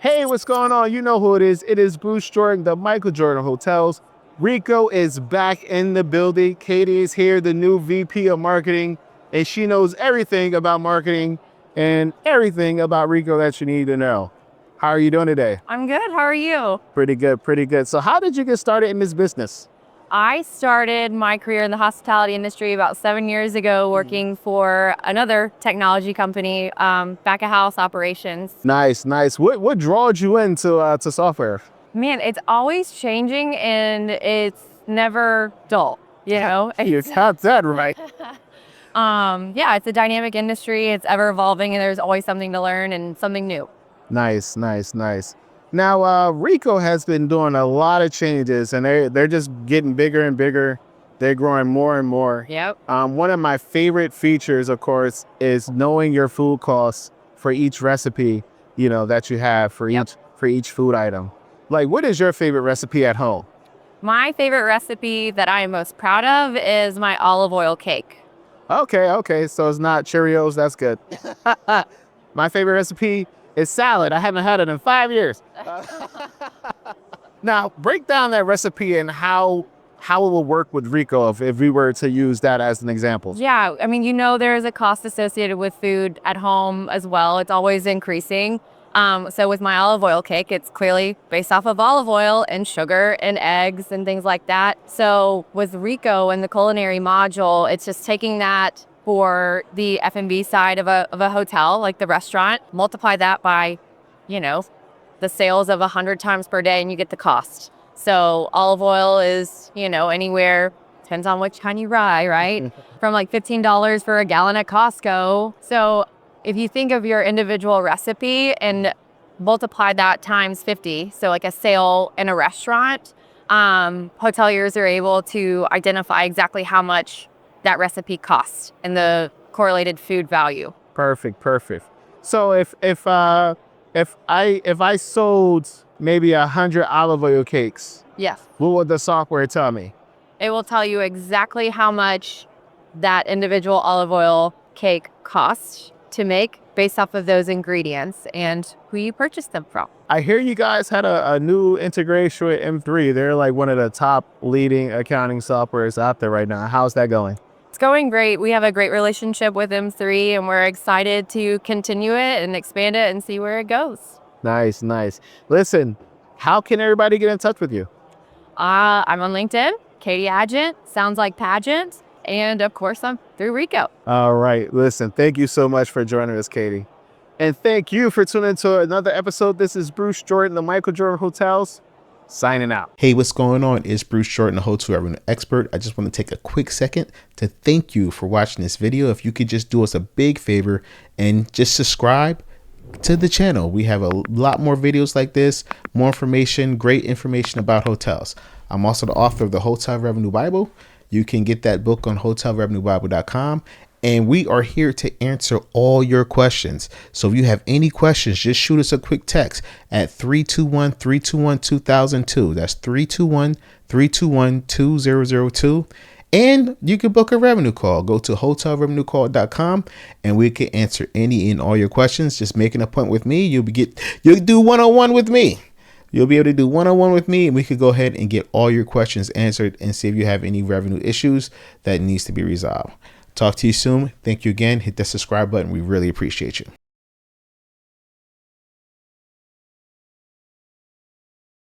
Hey, what's going on? You know who it is. It is Bruce Jordan, the Michael Jordan Hotels. Rico is back in the building. Katie is here, the new VP of marketing, and she knows everything about marketing and everything about Rico that you need to know. How are you doing today? I'm good. How are you? Pretty good, pretty good. So how did you get started in this business? I started my career in the hospitality industry about 7 years ago, working for another technology company, back of house operations. Nice, nice. What drawed you into to software? Man, it's always changing and it's never dull. You know, You got that right. yeah, it's a dynamic industry. It's ever evolving, and there's always something to learn and something new. Nice, nice, nice. Now, Rico has been doing a lot of changes, and they're just getting bigger and bigger. They're growing more and more. Yep. One of my favorite features, of course, is knowing your food costs for each recipe. That you have for Yep. each food item. Like, what is your favorite recipe at home? My favorite recipe that I am most proud of is my olive oil cake. Okay, okay. So it's not Cheerios. That's good. My favorite recipe is salad. I haven't had it in 5 years. Now, break down that recipe and how it will work with Rico if we were to use that as an example. Yeah, I mean, there is a cost associated with food at home as well. It's always increasing. So with my olive oil cake, it's clearly based off of olive oil and sugar and eggs and things like that. So with Rico and the culinary module, it's just taking that for the F&B side of a hotel, like the restaurant, multiply that by, the sales of 100 times per day, and you get the cost. So olive oil is, anywhere, depends on which kind you buy, right? From like $15 for a gallon at Costco. So if you think of your individual recipe and multiply that times 50, so like a sale in a restaurant, hoteliers are able to identify exactly how much that recipe costs and the correlated food value. Perfect, perfect. So if I sold maybe 100 olive oil cakes, Yes. what would the software tell me? It will tell you exactly how much that individual olive oil cake costs to make based off of those ingredients and who you purchased them from. I hear you guys had a new integration with M3. They're like one of the top leading accounting softwares out there right now. How's that going? It's going great. We have a great relationship with M3 and we're excited to continue it and expand it and see where it goes. Nice, nice. Listen, how can everybody get in touch with you? I'm on LinkedIn, Katie Adgent, sounds like pageant. And of course, I'm through Rico. All right. Listen, thank you so much for joining us, Katie. And thank you for tuning into another episode. This is Bruce Jordan, the Michael Jordan Hotels, signing out. Hey, what's going on? It's Bruce Jordan, the hotel revenue expert. I just want to take a quick second to thank you for watching this video. If you could just do us a big favor and just subscribe to the channel. We have a lot more videos like this, more information, great information about hotels. I'm also the author of the Hotel Revenue Bible. You can get that book on hotelrevenuebible.com. And we are here to answer all your questions. So if you have any questions, just shoot us a quick text at 321-321-2002. That's 321-321-2002. And you can book a revenue call. Go to hotelrevenuecall.com and we can answer any and all your questions. Just make an appointment with me. You'll do one-on-one with me. You'll be able to do one-on-one with me, and we could go ahead and get all your questions answered and see if you have any revenue issues that needs to be resolved. Talk to you soon. Thank you again. Hit that subscribe button. We really appreciate you.